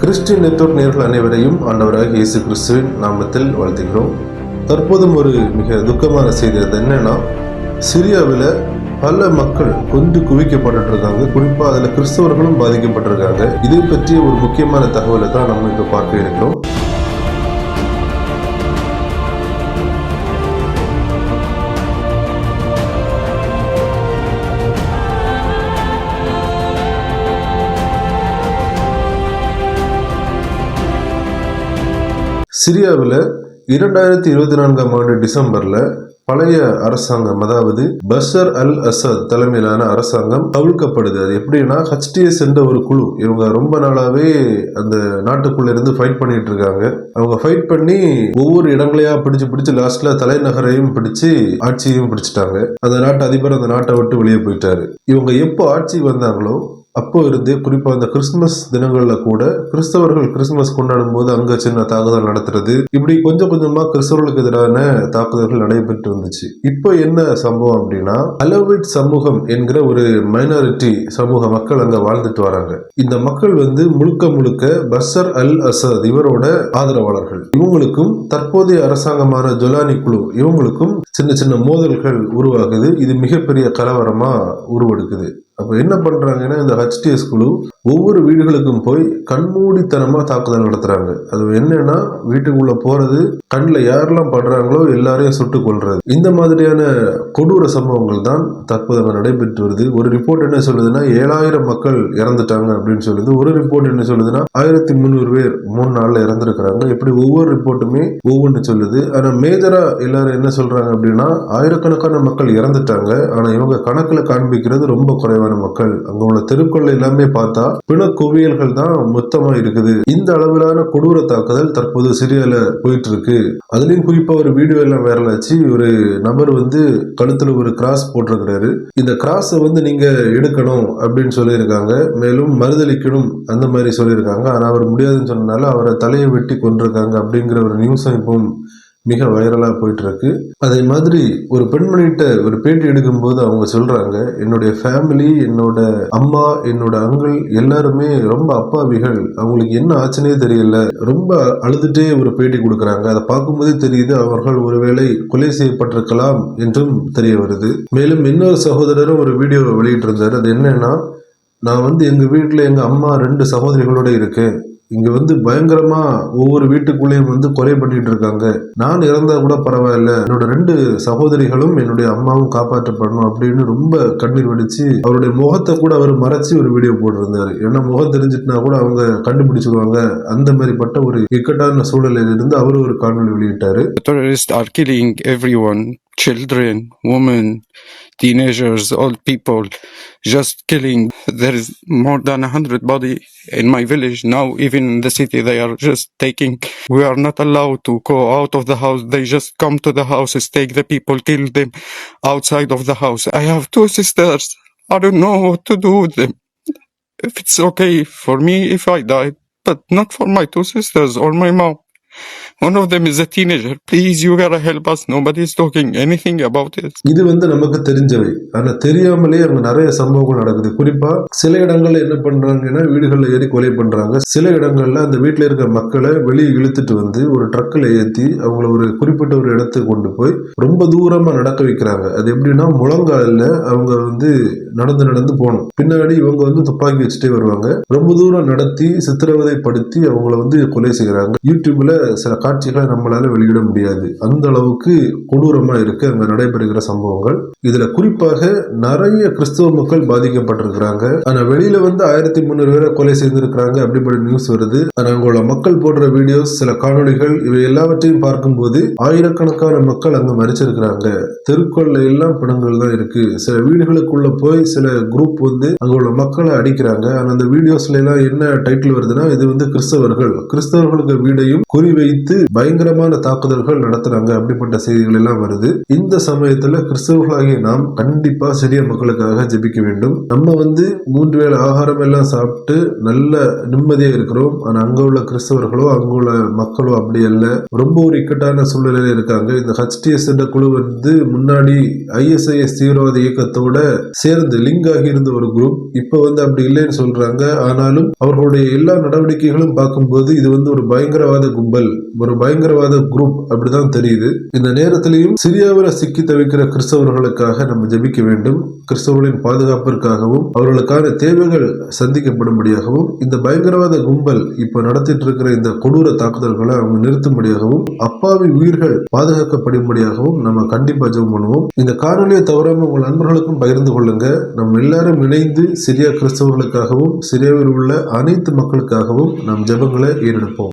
Christian network நேயர்கள் அனைவரையும் ஆண்டவராக இயேசு கிறிஸ்துவின் நாமத்தில் வாழ்த்துகிறோம். தற்போதும் ஒரு மிக துக்கமான செய்தி அது என்னன்னா, சிரியாவில் பல மக்கள் கொண்டு குவிக்கப்பட்டு இருக்காங்க. குறிப்பாக அதில் கிறிஸ்தவர்களும் பாதிக்கப்பட்டிருக்காங்க. இதை பற்றிய ஒரு முக்கியமான தகவலை தான் நம்ம இப்போ பார்க்க இருக்கிறோம். சிரியாவில் 2024ஆம் ஆண்டு டிசம்பர்ல பழைய அரசாங்கம், அதாவது பஷர் அல் அசத் தலைமையிலான அரசாங்கம் கவிழ்க்கப்படுது. அது எப்படின்னா, HTS என்ற ஒரு குழு, இவங்க ரொம்ப நாளாவே அந்த நாட்டுக்குள்ள இருந்து ஃபைட் பண்ணிட்டு இருக்காங்க. அவங்க ஃபைட் பண்ணி ஒவ்வொரு இடங்களையா பிடிச்சு லாஸ்ட்ல தலைநகரையும் பிடிச்சு ஆட்சியையும் பிடிச்சிட்டாங்க. அந்த நாட்டு அதிபர் அந்த நாட்டை விட்டு வெளியே போயிட்டாரு. இவங்க எப்போ ஆட்சி வந்தாங்களோ அப்போ இருந்தே, குறிப்பா இந்த கிறிஸ்துமஸ் தினங்கள்ல கூட கிறிஸ்தவர்கள் கிறிஸ்துமஸ் கொண்டாடும் போது அங்க சின்ன தாக்குதல் நடத்துறது, இப்படி கொஞ்சம் கொஞ்சமா கிறிஸ்தவர்களுக்கு எதிரான தாக்குதல்கள் நடைபெற்று வந்துச்சு. இப்போ என்ன சம்பவம் அப்படின்னா, அலவைட் சமூகம் என்கிற ஒரு மைனாரிட்டி சமூக மக்கள் அங்க வாழ்ந்துட்டு வராங்க. இந்த மக்கள் முழுக்க பஷர் அல் அசத் இவரோட ஆதரவாளர்கள். இவங்களுக்கும் தற்போதைய அரசாங்கமான ஜொலானி குழு இவங்களுக்கும் சின்ன மோதல்கள் உருவாகுது. இது மிகப்பெரிய கலவரமா உருவெடுக்குது. அப்ப என்ன பண்றாங்கன்னா, இந்த HTS குழு ஒவ்வொரு வீடுகளுக்கும் போய் கண்மூடித்தனமா தாக்குதல் நடத்துறாங்க. அது என்னன்னா, வீட்டுக்குள்ள போறது, கண்ணில் யாரெல்லாம் படுறாங்களோ எல்லாரையும் சுட்டு கொள்றது. இந்த மாதிரியான கொடூர சம்பவங்கள் தான் தற்போது அங்க நடைபெற்று வருது. ஒரு ரிப்போர்ட் என்ன சொல்லுதுன்னா, 7000 மக்கள் இறந்துட்டாங்க அப்படின்னு சொல்லுது. ஒரு ரிப்போர்ட் என்ன சொல்லுதுன்னா, 1300 பேர் 3 நாள்ல இறந்துருக்கிறாங்க. இப்படி ஒவ்வொரு ரிப்போர்ட்டுமே ஒவ்வொன்று சொல்லுது. ஆனா மேஜரா எல்லாரும் என்ன சொல்றாங்க அப்படின்னா, ஆயிரக்கணக்கான மக்கள் இறந்துட்டாங்க. ஆனா இவங்க கணக்குல காண்பிக்கிறது ரொம்ப குறைவான மக்கள். அங்க உள்ள தெருக்கள் எல்லாமே பார்த்தா பிண குவியல்கள் தான் மொத்தமா இருக்குது. இந்த அளவிலான கொடூர தாக்குதல் தற்போது சிரியால போயிட்டு இருக்கு. அதுலயும் குறிப்பா ஒரு வீடியோ எல்லாம் வைரல் ஆச்சு. ஒரு நபர் கழுத்துல ஒரு கிராஸ் போட்டிருக்கிறாரு. இந்த கிராஸை நீங்க எடுக்கணும் அப்படின்னு சொல்லியிருக்காங்க. மேலும் மறுதளிக்கணும் அந்த மாதிரி சொல்லியிருக்காங்க. ஆனா அவர் முடியாதுன்னு சொன்னனால அவரை தலையை வெட்டி கொண்டிருக்காங்க அப்படிங்கிற ஒரு நியூஸ் இப்போ மிக வைரலா போயிட்டு இருக்கு. அதே மாதிரி ஒரு பெண்மணிகிட்ட ஒரு பேட்டி எடுக்கும் போது அவங்க சொல்றாங்க, என்னுடைய ஃபேமிலி, என்னோட அம்மா, என்னோட அங்கிள் எல்லாருமே ரொம்ப அப்பாவிகள். அவங்களுக்கு என்ன ஆச்சுன்னே தெரியல. ரொம்ப அழுதுட்டே ஒரு பேட்டி கொடுக்கறாங்க. அதை பார்க்கும்போதே தெரியுது அவர்கள் ஒருவேளை கொலை செய்யப்பட்டிருக்கலாம் என்றும் தெரிய வருது. மேலும் இன்னொரு சகோதரரும் ஒரு வீடியோ வெளியிட்டு இருந்தாரு. அது என்னன்னா, நான் எங்க வீட்டுல எங்க அம்மா 2 சகோதரிகளோட இருக்கேன். இங்க பயங்கரமா ஒவ்வொரு வீட்டுக்குள்ளேயும் கொலை பண்ணிட்டு இருக்காங்க. நான் இறந்தா கூட பரவாயில்ல, என்னோட 2 சகோதரிகளும் என்னுடைய அம்மாவும் காப்பாற்றப்படணும் அப்படின்னு ரொம்ப கண்ணீர் வெடிச்சு அவருடைய முகத்தை கூட அவர் மறைச்சு ஒரு வீடியோ போட்டிருந்தாரு. ஏன்னா முகம் தெரிஞ்சிட்டுனா கூட அவங்க கண்டுபிடிச்சிருவாங்க. அந்த மாதிரிப்பட்ட ஒரு இக்கட்டான சூழலில் இருந்து அவர் ஒரு காணொலி வெளியிட்டாரு. Terrorists are killing everyone, children, women, teenagers, old people, just killing. There is more than 100 body in my village now. Even in the city they are just taking. We are not allowed to go out of the house. They just come to the houses, take the people, kill them outside of the house. I have 2 sisters. I don't know what to do with them. If it's okay for me if I die, but not for my 2 sisters or my mom. One of them is a teenager. Please, you gotta help us. Nobody is talking anything about it. இது நமக்கு தெரிஞ்சவை. ஆனா தெரியாமலே அங்க நிறைய சம்பவங்கள் நடக்குது. குறிப்பா சில இடங்கள்ல என்ன பண்றாங்கன்னா, வீடுகள்ல ஏறி கொலை பண்றாங்க. சில இடங்கள்ல அந்த வீட்டுல இருக்கிற மக்களை வெளியே இழுத்துட்டு ஒரு ட்ரக்ல ஏத்தி அவங்கள ஒரு குறிப்பிட்ட ஒரு இடத்துக்கு கொண்டு போய் ரொம்ப தூரமா நடக்க வைக்கிறாங்க. அது எப்படின்னா, முழங்கால அவங்க நடந்து போகணும். பின்னாடி இவங்க துப்பாக்கி வச்சுட்டே வருவாங்க. ரொம்ப தூரம் நடத்தி சித்திரவதைப்படுத்தி அவங்கள கொலை செய்யறாங்க. யூடியூப்ல சில காட்சிகளை நம்மளால வெளியிட முடியாது. அந்த அளவுக்கு கொடூரமா இருக்கு அங்க நடைபெறுகிற சம்பவங்கள். இதுல குறிப்பாக நிறைய கிறிஸ்தவ மக்கள் பாதிக்கப்பட்டிருக்கிறாங்க. ஆனா வெளியில 1300 பேரை கொலை செய்திருக்கிறாங்க அப்படிப்பட்ட நியூஸ் வருது. ஆனா அங்குள்ள மக்கள் போடுற வீடியோஸ், சில காணொலிகள், இவை எல்லாவற்றையும் பார்க்கும்போது ஆயிரக்கணக்கான மக்கள் அங்க மறிச்சிருக்கிறாங்க. தெருக்கொள்ள எல்லாம் பிணங்கள் தான் இருக்கு. சில வீடுகளுக்குள்ள போய் சில குரூப் அங்குள்ள மக்களை அடிக்கிறாங்க. ஆனா அந்த வீடியோஸ்ல எல்லாம் என்ன டைட்டில் வருதுன்னா, இது கிறிஸ்தவர்களுக்கு வீடையும் குறிவைத்து பயங்கரமான தாக்குதல்கள் நடத்துறாங்க. அப்படிப்பட்ட செய்திகள் எல்லாம் வருது. இந்த சமயத்துல கிறிஸ்தவர்களாகிய நாம் கண்டிப்பா சிறிய மக்களுக்காக ஜெபிக்க வேண்டும். நம்ம 3 வேளை ஆகாரம் எல்லாம் சாப்பிட்டு நல்ல நிம்மதியா இருக்கிறோம். ஆனா அங்க உள்ள கிறிஸ்தவர்களோ அங்க உள்ள மக்களோ அப்படி அல்ல, ரொம்ப ஒரு இக்கட்டான சூழ்நிலையில இருக்காங்க. இந்த HTS என்ற குழு முன்னாடி ISIS தீவிரவாத இயக்கத்தோட சேர்ந்து லிங்க் ஆகி இருந்த ஒரு குரூப். இப்ப அப்படி இல்லைன்னு சொல்றாங்க. ஆனாலும் அவர்களுடைய எல்லா நடவடிக்கைகளும் பார்க்கும்போது இது ஒரு பயங்கரவாத கும்பல், ஒரு பயங்கரவாத குரூப் அப்படிதான் தெரியுது. இந்த நேரத்திலையும் சிரியாவில் சிக்கி தவிக்கிற கிறிஸ்தவர்களுக்காக நம்ம ஜெபிக்க வேண்டும். கிறிஸ்தவர்களின் பாதுகாப்பிற்காகவும் அவர்களுக்கான தேவைகள் சந்திக்கப்படும்படியாகவும் இந்த பயங்கரவாத கும்பல் இப்ப நடத்திட்டு இருக்கிற இந்த கொடூர தாக்குதல்களை அவங்க நிறுத்தும்படியாகவும் அப்பாவி உயிர்கள் பாதுகாக்கப்படும்படியாகவும் நம்ம கண்டிப்பா ஜெபம் பண்ணுவோம். இந்த காணொலியை தவறாம உங்கள் நண்பர்களுக்கும் பகிர்ந்து கொள்ளுங்க. நம்ம எல்லாரும் இணைந்து சிரியா கிறிஸ்தவர்களுக்காகவும் சிரியாவில் உள்ள அனைத்து மக்களுக்காகவும் நம் ஜெபங்களை ஏறெடுப்போம்.